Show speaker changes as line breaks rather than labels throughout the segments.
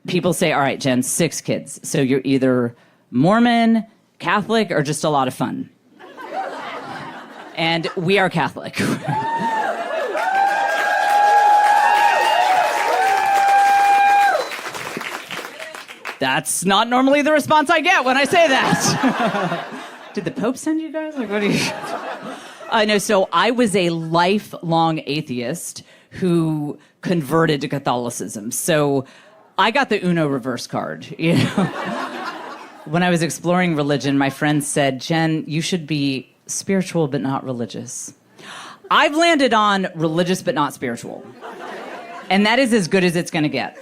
people say, all right, Jen, 6 kids. So you're either Mormon, Catholic, or just a lot of fun. And we are Catholic. That's not normally the response I get when I say that. Did the Pope send you guys? Like, what do you... No, so I was a lifelong atheist who converted to Catholicism. So I got the Uno reverse card, you know? When I was exploring religion, my friends said, Jen, you should be spiritual but not religious. I've landed on religious but not spiritual. And that is as good as it's going to get.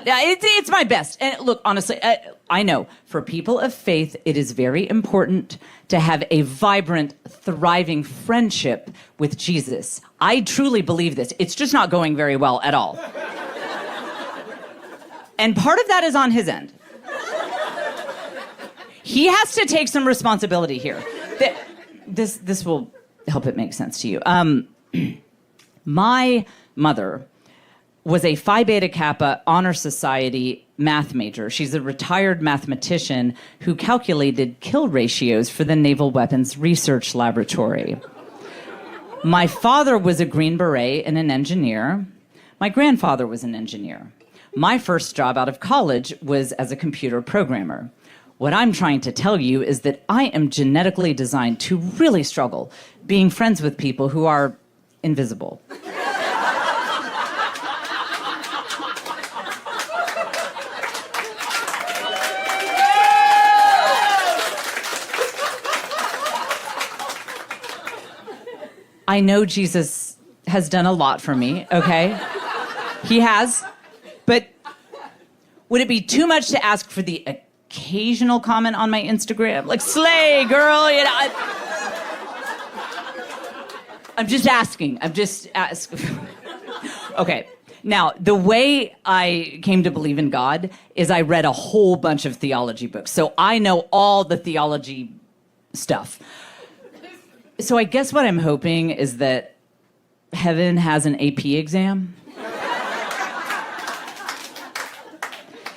It's my best. And look, honestly, I know for people of faith, it is very important to have a vibrant, thriving friendship with Jesus. I truly believe this. It's just not going very well at all. And part of that is on his end. He has to take some responsibility here. This will help it make sense to you. My mother was a Phi Beta Kappa Honor Society math major. She's a retired mathematician who calculated kill ratios for the Naval Weapons Research Laboratory. My father was a Green Beret and an engineer. My grandfather was an engineer. My first job out of college was as a computer programmer. What I'm trying to tell you is that I am genetically designed to really struggle being friends with people who are invisible. I know Jesus has done a lot for me, okay? He has. But would it be too much to ask for the occasional comment on my Instagram? Like, slay, girl, you know. I'm just asking. Okay. Now, the way I came to believe in God is I read a whole bunch of theology books. So I know all the theology stuff. So I guess what I'm hoping is that heaven has an AP exam.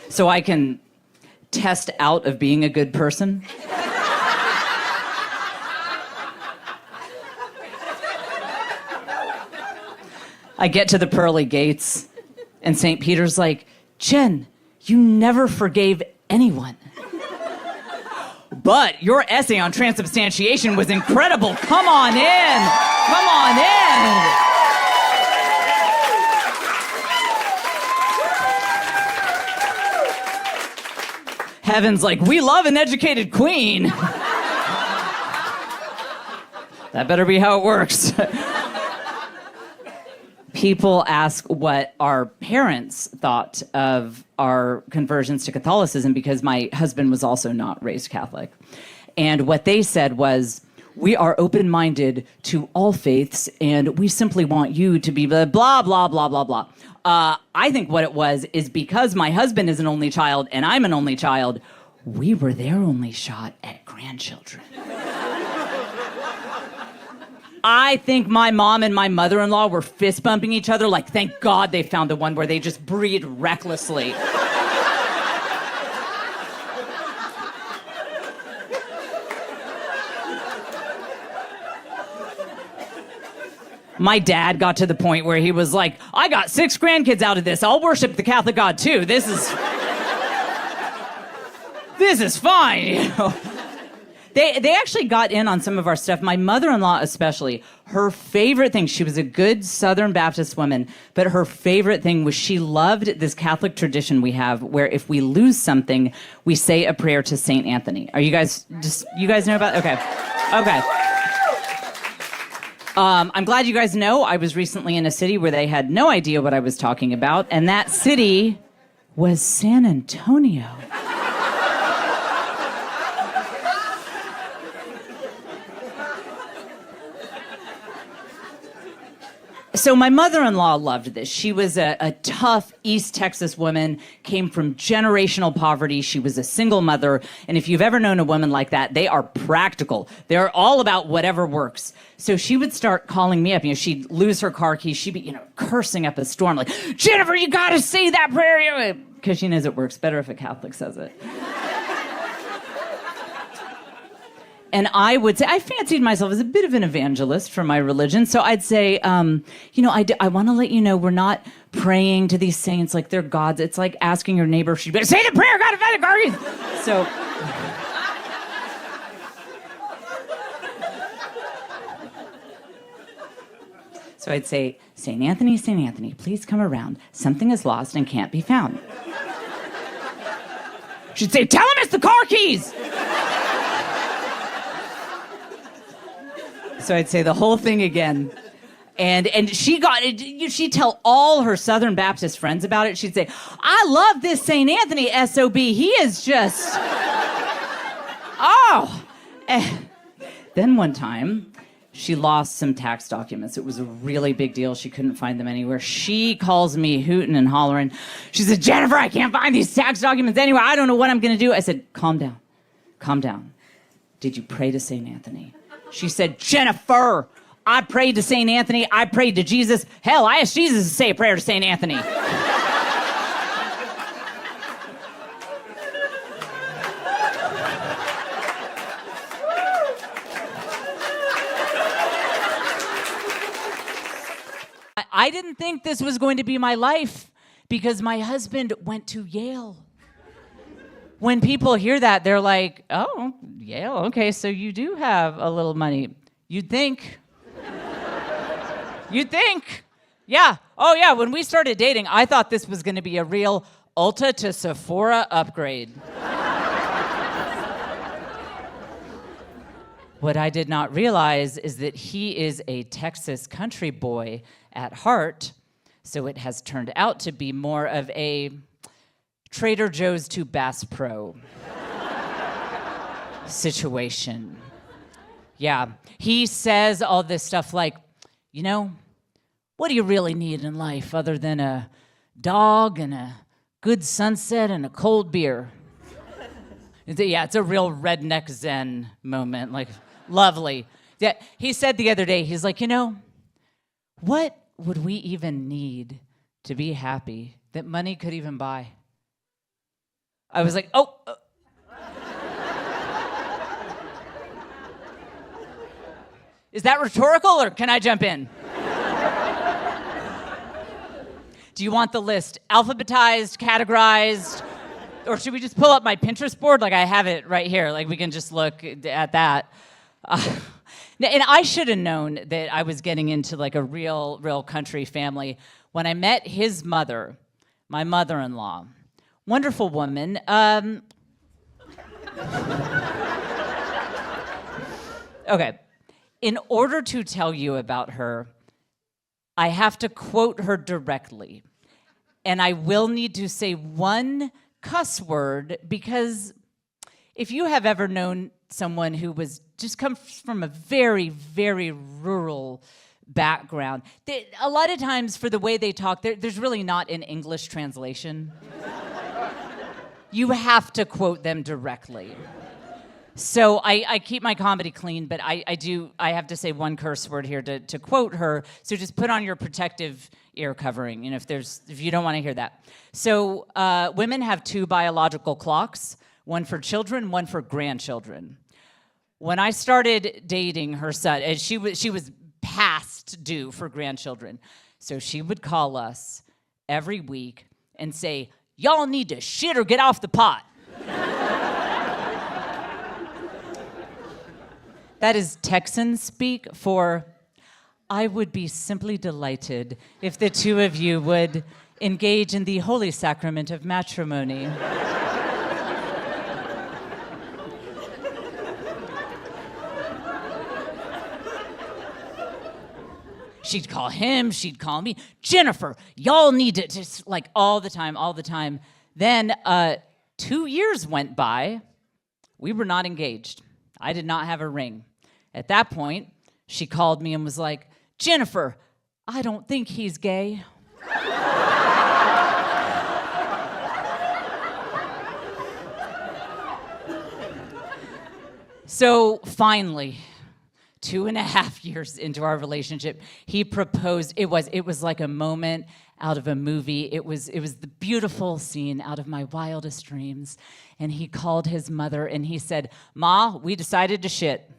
So I can test out of being a good person. I get to the pearly gates, and St. Peter's like, Jen, you never forgave anyone. But your essay on transubstantiation was incredible. Come on in. Come on in. Heaven's like, we love an educated queen. That better be how it works. People ask what our parents thought of our conversions to Catholicism because my husband was also not raised Catholic. And what they said was, we are open-minded to all faiths, and we simply want you to be blah, blah, blah, blah, blah, blah. I think what it was is because my husband is an only child and I'm an only child, we were their only shot at grandchildren. I think my mom and my mother-in-law were fist bumping each other like, thank God they found the one where they just breed recklessly. My dad got to the point where he was like, I got 6 grandkids out of this. I'll worship the Catholic God too. This is fine, you know. They actually got in on some of our stuff. My mother-in-law especially, her favorite thing, she was a good Southern Baptist woman, but her favorite thing was she loved this Catholic tradition we have where if we lose something, we say a prayer to Saint Anthony. You guys know about it? Okay. I'm glad you guys know. I was recently in a city where they had no idea what I was talking about, and that city was San Antonio. So my mother-in-law loved this. She was a tough East Texas woman, came from generational poverty. She was a single mother. And if you've ever known a woman like that, they are practical. They're all about whatever works. So she would start calling me up. You know, she'd lose her car keys. She'd be, cursing up a storm like, Jennifer, you got to say that prayer. because she knows it works better if a Catholic says it. And I would say, I fancied myself as a bit of an evangelist for my religion. So I'd say, I want to let you know we're not praying to these saints like they're gods. It's like asking your neighbor if she'd better say the prayer, God, if I guardians. So I'd say, St. Anthony, please come around. Something is lost and can't be found. She'd say, tell him it's the car keys. So I'd say the whole thing again. And she'd tell all her Southern Baptist friends about it. She'd say, I love this St. Anthony SOB. He is just, oh. And then one time, she lost some tax documents. It was a really big deal. She couldn't find them anywhere. She calls me hooting and hollering. She said, Jennifer, I can't find these tax documents anywhere. I don't know what I'm going to do. I said, calm down. Did you pray to St. Anthony? She said, Jennifer, I prayed to St. Anthony. I prayed to Jesus. Hell, I asked Jesus to say a prayer to St. Anthony. I didn't think this was going to be my life because my husband went to Yale. When people hear that, they're like, oh, Yale, okay, so you do have a little money. You'd think. Yeah. Oh, yeah, when we started dating, I thought this was going to be a real Ulta to Sephora upgrade. What I did not realize is that he is a Texas country boy at heart, so it has turned out to be more of a Trader Joe's to Bass Pro situation. Yeah, he says all this stuff like, what do you really need in life other than a dog and a good sunset and a cold beer? It's a real redneck Zen moment, like lovely. Yeah, he said the other day, he's like, what would we even need to be happy that money could even buy? I was like, Is that rhetorical or can I jump in? Do you want the list alphabetized, categorized, or should we just pull up my Pinterest board? Like I have it right here. Like we can just look at that. And I should have known that I was getting into like a real country family when I met his mother, my mother-in-law. Wonderful woman. Okay. In order to tell you about her, I have to quote her directly. And I will need to say one cuss word because if you have ever known someone who was just comes from a very, very rural background, a lot of times for the way they talk, there's really not an English translation. You have to quote them directly. So I keep my comedy clean, but I have to say one curse word here to quote her. So just put on your protective ear covering, if you don't want to hear that. So women have 2 biological clocks, one for children, one for grandchildren. When I started dating her son, and she was past due for grandchildren, so she would call us every week and say, y'all need to shit or get off the pot. That is Texan speak for, I would be simply delighted if the 2 of you would engage in the holy sacrament of matrimony. She'd call him, she'd call me, Jennifer, y'all need to, just like all the time. Then 2 years went by. We were not engaged. I did not have a ring. At that point, she called me and was like, Jennifer, I don't think he's gay. So finally, 2.5 years into our relationship, he proposed. It was like a moment out of a movie. It was the beautiful scene out of my wildest dreams. And he called his mother and he said, "Ma, we decided to shit."